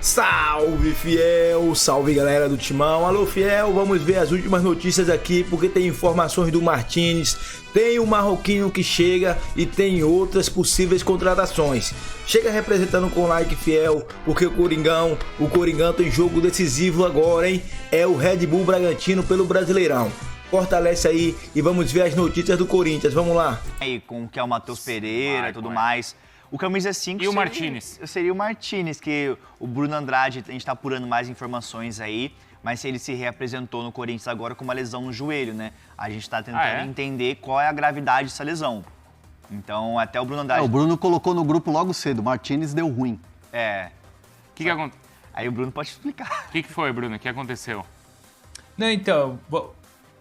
Salve fiel, salve galera do Timão, alô fiel, vamos ver as últimas notícias aqui porque tem informações do Martínez, tem o marroquino que chega e tem outras possíveis contratações. Chega representando com like fiel, porque o Coringão tem jogo decisivo agora, hein? É o Red Bull Bragantino pelo Brasileirão. Fortalece aí e vamos ver as notícias do Corinthians, vamos lá. Aí com o que é o Matheus Pereira e tudo mais. O camisa 5 e o Martínez? Seria o Martínez, que o Bruno Andrade, a gente tá apurando mais informações aí, mas ele se reapresentou no Corinthians agora com uma lesão no joelho, né? A gente tá tentando entender qual é a gravidade dessa lesão. Então, até o Bruno Andrade... o Bruno colocou no grupo logo cedo, o Martínez deu ruim. Que aconteceu? Aí o Bruno pode explicar. O que foi, Bruno? O que aconteceu? Não, então...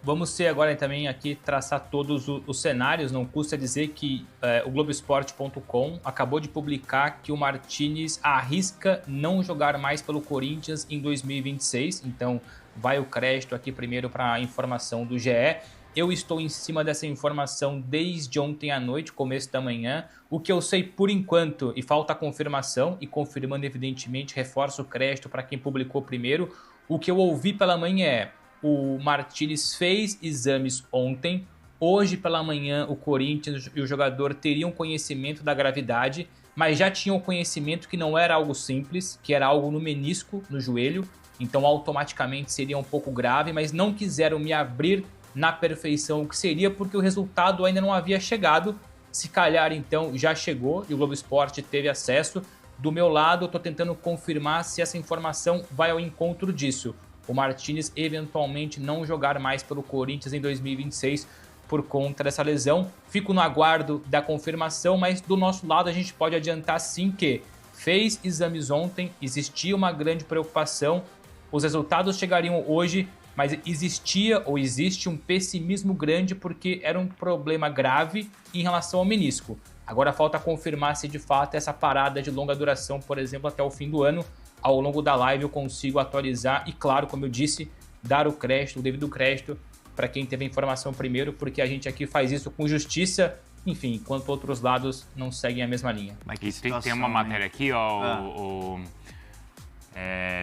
Vamos ser agora também aqui traçar todos os cenários. Não custa dizer que o Globoesporte.com acabou de publicar que o Martínez arrisca não jogar mais pelo Corinthians em 2026. Então vai o crédito aqui primeiro para a informação do GE. Eu estou em cima dessa informação desde ontem à noite, começo da manhã. O que eu sei por enquanto, e falta confirmação, e confirmando evidentemente, reforço o crédito para quem publicou primeiro. O que eu ouvi pela manhã é: o Martínez fez exames ontem, hoje pela manhã o Corinthians e o jogador teriam conhecimento da gravidade, mas já tinham conhecimento que não era algo simples, que era algo no menisco, no joelho, então automaticamente seria um pouco grave, mas não quiseram me abrir na perfeição o que seria, porque o resultado ainda não havia chegado. Se calhar então já chegou e o Globo Esporte teve acesso. Do meu lado eu estou tentando confirmar se essa informação vai ao encontro disso. O Martínez eventualmente não jogar mais pelo Corinthians em 2026 por conta dessa lesão. Fico no aguardo da confirmação, mas do nosso lado a gente pode adiantar sim que fez exames ontem, existia uma grande preocupação, os resultados chegariam hoje, mas existia ou existe um pessimismo grande porque era um problema grave em relação ao menisco. Agora falta confirmar se de fato essa parada de longa duração, por exemplo, até o fim do ano. Ao longo da live eu consigo atualizar e, claro, como eu disse, dar o crédito, o devido crédito para quem teve a informação primeiro, porque a gente aqui faz isso com justiça, enfim, enquanto outros lados não seguem a mesma linha. Mas tem uma matéria aqui, ó,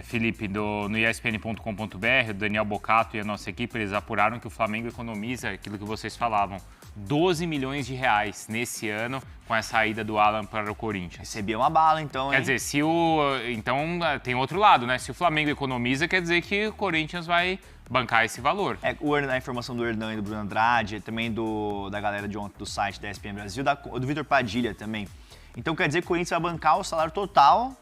Felipe, no ESPN.com.br, o Daniel Bocato e a nossa equipe, eles apuraram que o Flamengo economiza aquilo que vocês falavam, 12 milhões de reais nesse ano com a saída do Alan para o Corinthians. Recebia uma bala, então, hein? Quer dizer, então tem outro lado, né? Se o Flamengo economiza, quer dizer que o Corinthians vai bancar esse valor. A informação do Hernan e do Bruno Andrade, também da galera de ontem do site da ESPN Brasil, do Vitor Padilha também. Então quer dizer que o Corinthians vai bancar o salário total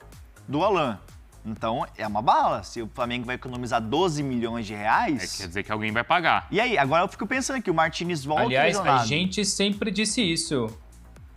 do Alan. Então, é uma bala. Se o Flamengo vai economizar 12 milhões de reais... quer dizer que alguém vai pagar. E aí, agora eu fico pensando aqui, o Martínez volta... Aliás, a gente sempre disse isso.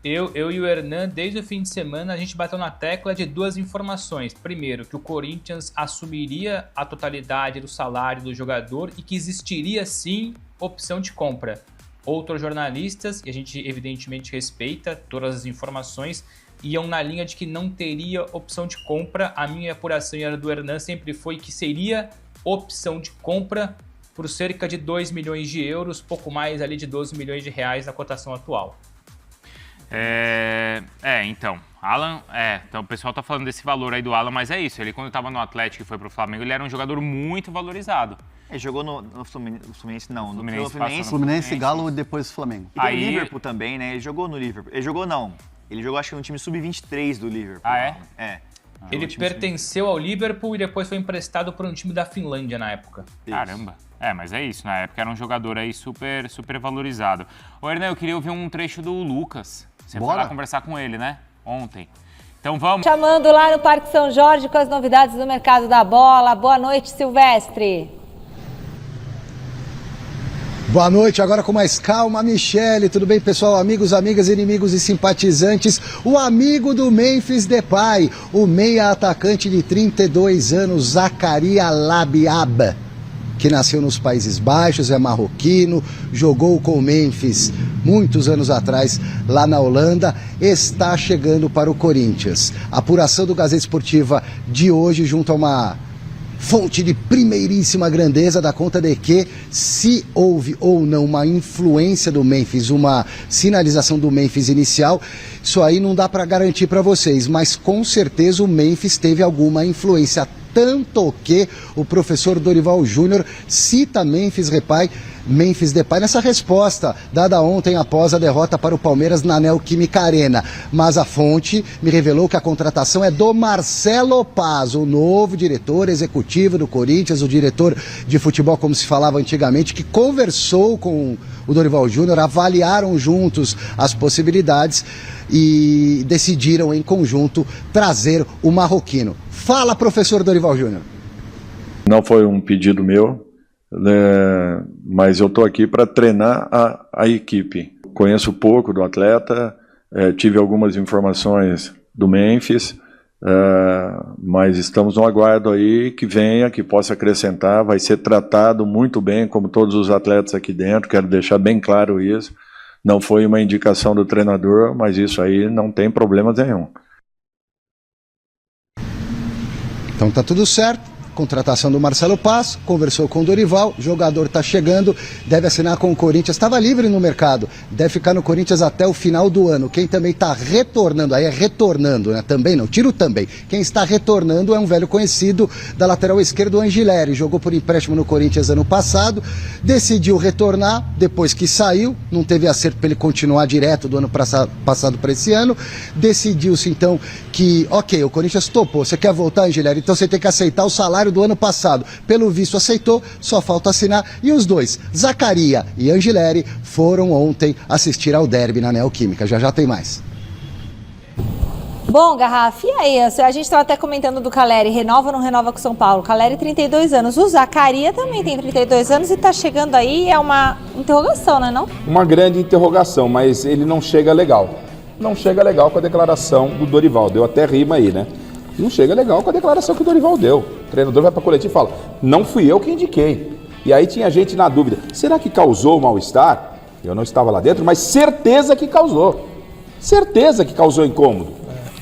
Eu e o Hernan, desde o fim de semana, a gente bateu na tecla de duas informações. Primeiro, que o Corinthians assumiria a totalidade do salário do jogador e que existiria, sim, opção de compra. Outros jornalistas, e a gente evidentemente respeita todas as informações, iam na linha de que não teria opção de compra. A minha apuração e a do Hernan sempre foi que seria opção de compra por cerca de 2 milhões de euros, pouco mais ali de 12 milhões de reais na cotação atual. Então, Alan, então o pessoal tá falando desse valor aí do Alan, mas é isso, ele quando estava no Atlético e foi pro Flamengo, ele era um jogador muito valorizado. Ele jogou no Fluminense, não, no Fluminense, Galo e depois Flamengo. E no Liverpool também, né? Ele jogou no Liverpool. Ele jogou acho que no time sub-23 do Liverpool. Ah, é? É. Ele pertenceu ao Liverpool e depois foi emprestado por um time da Finlândia na época. Caramba. Mas é isso, na época era um jogador aí super, super valorizado. Ô, Hernan, eu queria ouvir um trecho do Lucas. Você foi lá conversar com ele, né? Ontem. Então vamos. Chamando lá no Parque São Jorge com as novidades do mercado da bola. Boa noite, Silvestre. Boa noite, agora com mais calma, Michele, tudo bem, pessoal? Amigos, amigas, inimigos e simpatizantes, o amigo do Memphis Depay, o meia atacante de 32 anos, Zakaria Labiab, que nasceu nos Países Baixos, é marroquino, jogou com o Memphis muitos anos atrás lá na Holanda, está chegando para o Corinthians. A apuração do Gazeta Esportiva de hoje junto a uma fonte de primeiríssima grandeza, dá conta de que se houve ou não uma influência do Memphis, uma sinalização do Memphis inicial, isso aí não dá para garantir para vocês, mas com certeza o Memphis teve alguma influência, tanto que o professor Dorival Júnior cita Memphis Depay nessa resposta dada ontem após a derrota para o Palmeiras na Neoquímica Arena. Mas a fonte me revelou que a contratação é do Marcelo Paz, o novo diretor executivo do Corinthians, o diretor de futebol, como se falava antigamente, que conversou com o Dorival Júnior, avaliaram juntos as possibilidades e decidiram em conjunto trazer o marroquino. Fala, professor Dorival Júnior. Não foi um pedido meu, mas eu estou aqui para treinar a equipe. Conheço pouco do atleta, tive algumas informações do Memphis, mas estamos no aguardo aí que venha, que possa acrescentar, vai ser tratado muito bem, como todos os atletas aqui dentro, quero deixar bem claro isso. Não foi uma indicação do treinador, mas isso aí não tem problema nenhum. Então tá tudo certo. Contratação do Marcelo Paz, conversou com o Dorival, jogador está chegando, deve assinar com o Corinthians, estava livre no mercado, deve ficar no Corinthians até o final do ano. Quem também está retornando, aí é retornando, né? Também não, tiro também. Quem está retornando é um velho conhecido da lateral esquerda, o Angileri, jogou por empréstimo no Corinthians ano passado, decidiu retornar, depois que saiu, não teve acerto para ele continuar direto do ano passado para esse ano, decidiu-se então que, ok, o Corinthians topou, você quer voltar, Angileri, então você tem que aceitar o salário do ano passado. Pelo visto aceitou, só falta assinar. E os dois, Zaccaria e Angileri, foram ontem assistir ao derby na Neoquímica. Já tem mais. Bom, Garrafa, e aí? A gente estava até comentando do Caleri, renova ou não renova com o São Paulo? Caleri, 32 anos. O Zaccaria também tem 32 anos e está chegando aí, é uma interrogação, não é não? Uma grande interrogação, mas ele não chega legal. Não chega legal com a declaração do Dorival. Deu até rima aí, né? Não chega legal com a declaração que o Dorival deu. O treinador vai para a coletiva e fala, não fui eu que indiquei. E aí tinha gente na dúvida, será que causou mal-estar? Eu não estava lá dentro, mas certeza que causou. Certeza que causou incômodo.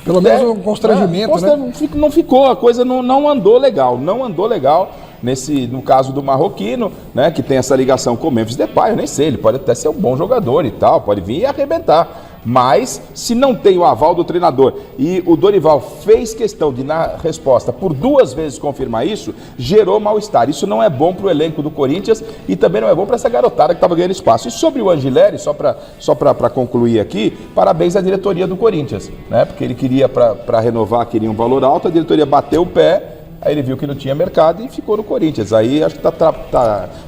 Pelo menos um constrangimento, né? Não ficou, a coisa não andou legal. Não andou legal no caso do marroquino, né, que tem essa ligação com o Memphis Depay. Eu nem sei, ele pode até ser um bom jogador e tal, pode vir e arrebentar. Mas, se não tem o aval do treinador e o Dorival fez questão de, na resposta, por 2 vezes confirmar isso, gerou mal-estar. Isso não é bom para o elenco do Corinthians e também não é bom para essa garotada que estava ganhando espaço. E sobre o Angileri, só para concluir aqui, parabéns à diretoria do Corinthians, né? Porque ele queria, para renovar, queria um valor alto, a diretoria bateu o pé. Aí ele viu que não tinha mercado e ficou no Corinthians. Aí acho que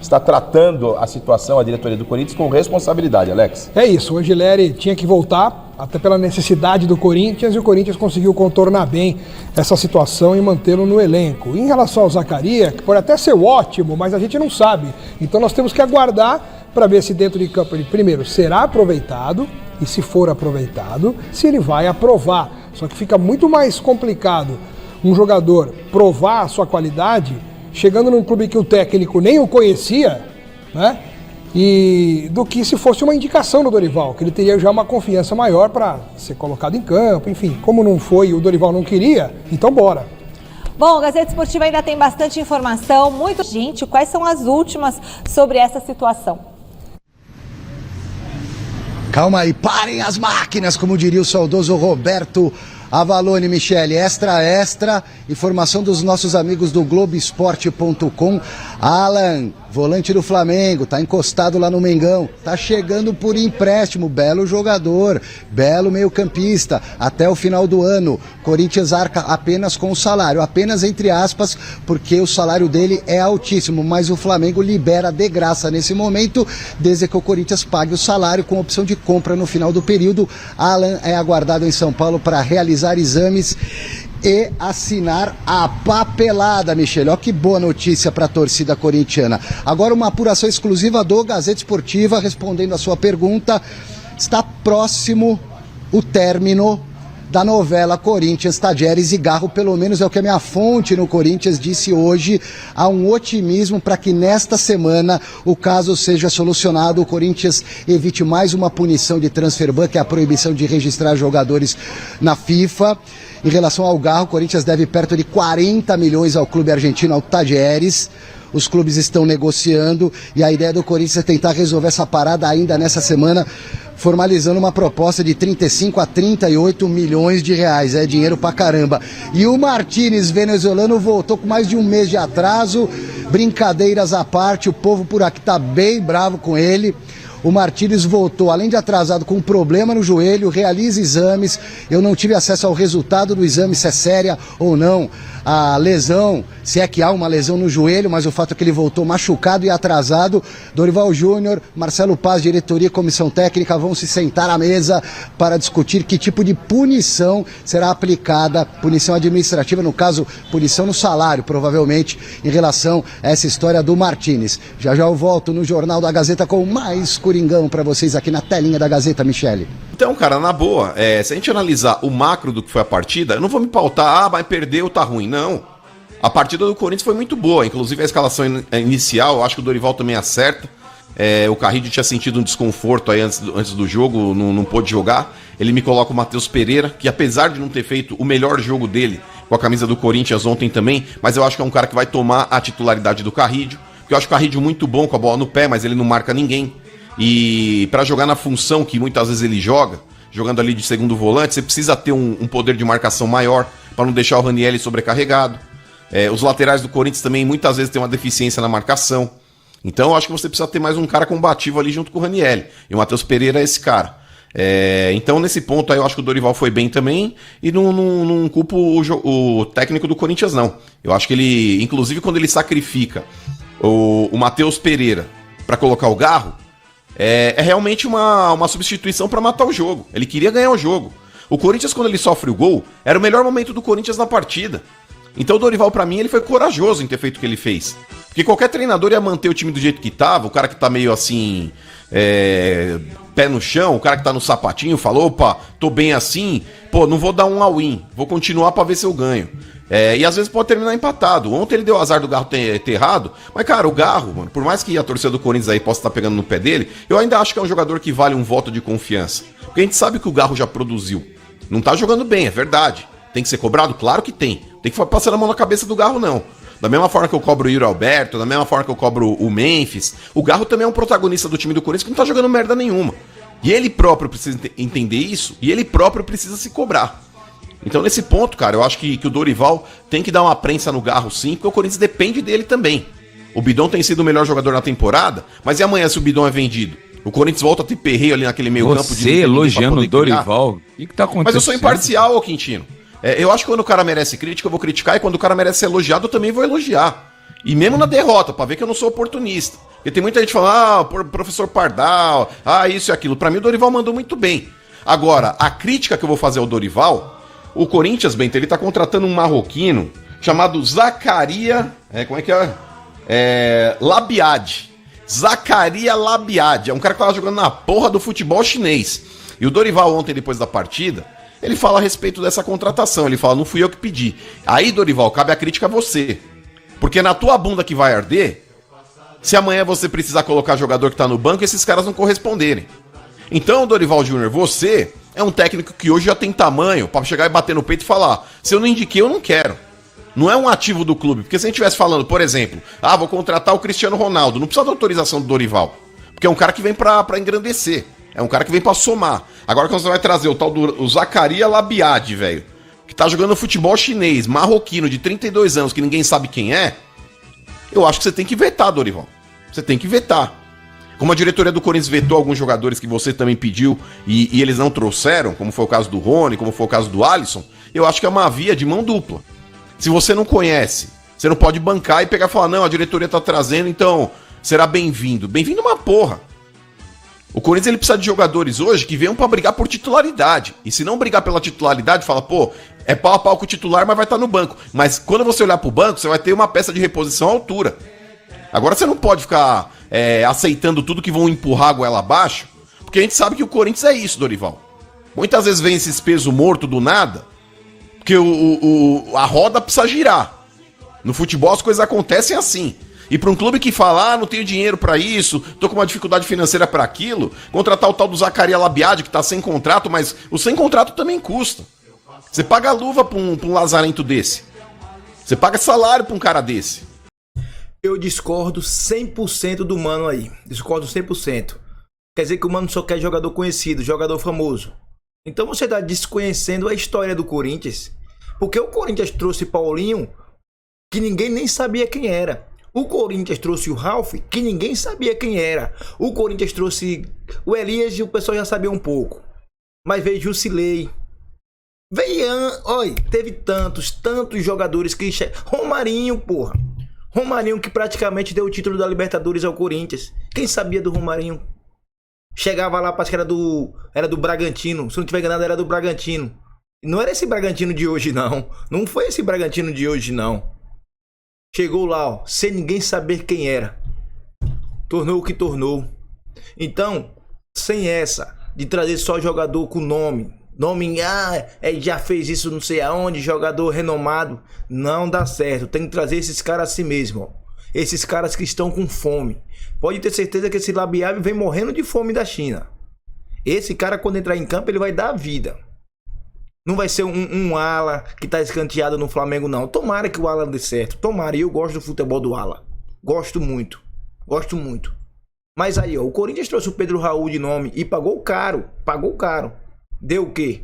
está tratando a situação, a diretoria do Corinthians, com responsabilidade, Alex. É isso, o Angileri tinha que voltar, até pela necessidade do Corinthians, e o Corinthians conseguiu contornar bem essa situação e mantê-lo no elenco. Em relação ao Zaccaria, que pode até ser ótimo, mas a gente não sabe. Então nós temos que aguardar para ver se dentro de campo ele, primeiro, será aproveitado, e se for aproveitado, se ele vai aprovar. Só que fica muito mais complicado um jogador provar a sua qualidade chegando num clube que o técnico nem o conhecia, né? E do que se fosse uma indicação do Dorival, que ele teria já uma confiança maior para ser colocado em campo, enfim. Como não foi, o Dorival não queria, então bora. Bom, a Gazeta Esportiva ainda tem bastante informação, muito gente. Quais são as últimas sobre essa situação? Calma aí, parem as máquinas, como diria o saudoso Roberto Avalone. Michele, extra, informação dos nossos amigos do Globoesporte.com. Alan, volante do Flamengo, tá encostado lá no Mengão, tá chegando por empréstimo, belo jogador, belo meio-campista, até o final do ano. Corinthians arca apenas com o salário, apenas entre aspas, porque o salário dele é altíssimo, mas o Flamengo libera de graça nesse momento, desde que o Corinthians pague o salário com opção de compra no final do período. Alan é aguardado em São Paulo para realizar exames e assinar a papelada, Michele. Olha que boa notícia para a torcida corintiana. Agora uma apuração exclusiva do Gazeta Esportiva, respondendo a sua pergunta. Está próximo o término da novela Corinthians, Tadieres e Garro, pelo menos é o que a minha fonte no Corinthians disse hoje. Há um otimismo para que nesta semana o caso seja solucionado, o Corinthians evite mais uma punição de transfer ban, que é a proibição de registrar jogadores na FIFA. Em relação ao Garro, o Corinthians deve perto de 40 milhões ao clube argentino, ao Tadieres. Os clubes estão negociando e a ideia do Corinthians é tentar resolver essa parada ainda nessa semana, formalizando uma proposta de 35 a 38 milhões de reais. É dinheiro pra caramba. E o Martínez, venezuelano, voltou com mais de um mês de atraso. Brincadeiras à parte, o povo por aqui tá bem bravo com ele. O Martínez voltou, além de atrasado, com um problema no joelho, realiza exames. Eu não tive acesso ao resultado do exame, se é séria ou não a lesão, se é que há uma lesão no joelho, mas o fato é que ele voltou machucado e atrasado. Dorival Júnior, Marcelo Paz, diretoria e comissão técnica vão se sentar à mesa para discutir que tipo de punição será aplicada, punição administrativa, no caso, punição no salário, provavelmente, em relação a essa história do Martínez. Já já eu volto no Jornal da Gazeta com mais Coringão para vocês aqui na telinha da Gazeta, Michele. Então, cara, na boa, se a gente analisar o macro do que foi a partida, eu não vou me pautar, mas perdeu, tá ruim. Não. A partida do Corinthians foi muito boa, inclusive a escalação inicial, eu acho que o Dorival também acerta. O Carrillo tinha sentido um desconforto aí antes do jogo, não pôde jogar. Ele me coloca o Matheus Pereira, que apesar de não ter feito o melhor jogo dele com a camisa do Corinthians ontem também, mas eu acho que é um cara que vai tomar a titularidade do Carrillo, porque eu acho o Carrillo muito bom com a bola no pé, mas ele não marca ninguém. E para jogar na função que muitas vezes ele joga, jogando ali de segundo volante, você precisa ter um poder de marcação maior para não deixar o Ranieri sobrecarregado. Os laterais do Corinthians também muitas vezes têm uma deficiência na marcação. Então eu acho que você precisa ter mais um cara combativo ali junto com o Ranieri. E o Matheus Pereira é esse cara. Então nesse ponto aí eu acho que o Dorival foi bem também e não culpo o técnico do Corinthians não. Eu acho que ele, inclusive quando ele sacrifica o Matheus Pereira para colocar o Garro, é realmente uma substituição para matar o jogo. Ele queria ganhar o jogo. O Corinthians, quando ele sofre o gol, era o melhor momento do Corinthians na partida. Então o Dorival, pra mim, ele foi corajoso em ter feito o que ele fez. Porque qualquer treinador ia manter o time do jeito que tava, o cara que tá meio assim, pé no chão, o cara que tá no sapatinho, falou, opa, tô bem assim, pô, não vou dar um all-in, vou continuar pra ver se eu ganho. E às vezes pode terminar empatado. Ontem ele deu azar do Garro ter errado, mas cara, o Garro, mano, por mais que a torcida do Corinthians aí possa estar pegando no pé dele, eu ainda acho que é um jogador que vale um voto de confiança. Porque a gente sabe que o Garro já produziu. Não tá jogando bem, é verdade. Tem que ser cobrado? Claro que tem. Tem que passar a mão na cabeça do Garro, não. Da mesma forma que eu cobro o Yuri Alberto, da mesma forma que eu cobro o Memphis, o Garro também é um protagonista do time do Corinthians que não tá jogando merda nenhuma. E ele próprio precisa entender isso, e ele próprio precisa se cobrar. Então nesse ponto, cara, eu acho que o Dorival tem que dar uma prensa no Garro sim, porque o Corinthians depende dele também. O Bidon tem sido o melhor jogador na temporada, mas e amanhã se o Bidon é vendido? O Corinthians volta a ter perreio ali naquele meio campo. Você elogiando o Dorival, o que tá acontecendo? Mas eu sou imparcial, ô Quintino. Eu acho que quando o cara merece crítica, eu vou criticar, e quando o cara merece ser elogiado, eu também vou elogiar. E mesmo na derrota, pra ver que eu não sou oportunista. Porque tem muita gente falando, professor Pardal, isso e aquilo. Pra mim o Dorival mandou muito bem. Agora, a crítica que eu vou fazer ao Dorival, o Corinthians, Bento, ele tá contratando um marroquino chamado Zacaria, como é que é? Labiade. Zacaria Labiade. É um cara que tava jogando na porra do futebol chinês. E o Dorival ontem, depois da partida, ele fala a respeito dessa contratação. Ele fala, não fui eu que pedi. Aí, Dorival, cabe a crítica a você. Porque na tua bunda que vai arder, se amanhã você precisar colocar jogador que tá no banco, esses caras não corresponderem. Então, Dorival Júnior, você é um técnico que hoje já tem tamanho pra chegar e bater no peito e falar, se eu não indiquei, eu não quero. Não é um ativo do clube. Porque se a gente estivesse falando, por exemplo, vou contratar o Cristiano Ronaldo, não precisa da autorização do Dorival. Porque é um cara que vem pra engrandecer. É um cara que vem pra somar. Agora quando você vai trazer o tal do Zacaria Labiade, velho, que tá jogando futebol chinês, marroquino, de 32 anos, que ninguém sabe quem é, eu acho que você tem que vetar, Dorival. Você tem que vetar. Como a diretoria do Corinthians vetou alguns jogadores que você também pediu e eles não trouxeram, como foi o caso do Rony, como foi o caso do Alisson, eu acho que é uma via de mão dupla. Se você não conhece, você não pode bancar e pegar e falar, não, a diretoria tá trazendo, então será bem-vindo. Bem-vindo uma porra. O Corinthians ele precisa de jogadores hoje que venham pra brigar por titularidade. E se não brigar pela titularidade, fala, pô, é pau a pau com o titular, mas vai estar no banco. Mas quando você olhar pro banco, você vai ter uma peça de reposição à altura. Agora você não pode ficar aceitando tudo que vão empurrar a goela abaixo, porque a gente sabe que o Corinthians é isso, Dorival. Muitas vezes vem esses pesos mortos do nada, porque a roda precisa girar. No futebol as coisas acontecem assim. E para um clube que fala, não tenho dinheiro para isso, tô com uma dificuldade financeira para aquilo, contratar o tal do Zaccaria Labiade, que tá sem contrato, mas o sem contrato também custa. Você paga luva pra um lazarento desse. Você paga salário pra um cara desse. Eu discordo 100% do Mano aí. Discordo 100%. Quer dizer que o Mano só quer jogador conhecido, jogador famoso. Então você tá desconhecendo a história do Corinthians. Porque o Corinthians trouxe Paulinho, que ninguém nem sabia quem era. O Corinthians trouxe o Ralf, que ninguém sabia quem era. O Corinthians trouxe o Elias e o pessoal já sabia um pouco. Mas veio Jusilei. Olha, teve tantos jogadores que... Romarinho, porra. Romarinho que praticamente deu o título da Libertadores ao Corinthians. Quem sabia do Romarinho? Chegava lá, parece que era do Bragantino. Se não tiver enganado, era do Bragantino. Não era esse Bragantino de hoje, não. Não foi esse Bragantino de hoje, não. Chegou lá, ó, sem ninguém saber quem era. Tornou o que tornou. Então, sem essa de trazer só jogador com nome, já fez isso não sei aonde, jogador renomado, não dá certo. Tem que trazer esses caras assim mesmo, ó. Esses caras que estão com fome. Pode ter certeza que esse Labiab vem morrendo de fome da China. Esse cara, quando entrar em campo, ele vai dar a vida. Não vai ser um ala que tá escanteado no Flamengo, não. Tomara que o ala dê certo. Tomara. E eu gosto do futebol do ala. Gosto muito. Gosto muito. Mas aí, ó, o Corinthians trouxe o Pedro Raul de nome e pagou caro. Pagou caro. Deu o quê?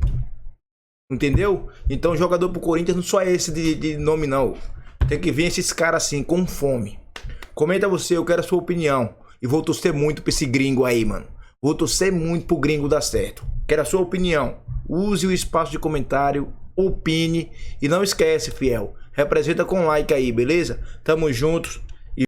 Entendeu? Então, jogador pro Corinthians não só é esse de nome, não. Tem que vir esses caras assim, com fome. Comenta você, eu quero a sua opinião. E vou torcer muito pra esse gringo aí, mano. Vou torcer muito pro gringo dar certo. Quero a sua opinião. Use o espaço de comentário, opine e não esquece, fiel, representa com like aí, beleza? Tamo juntos,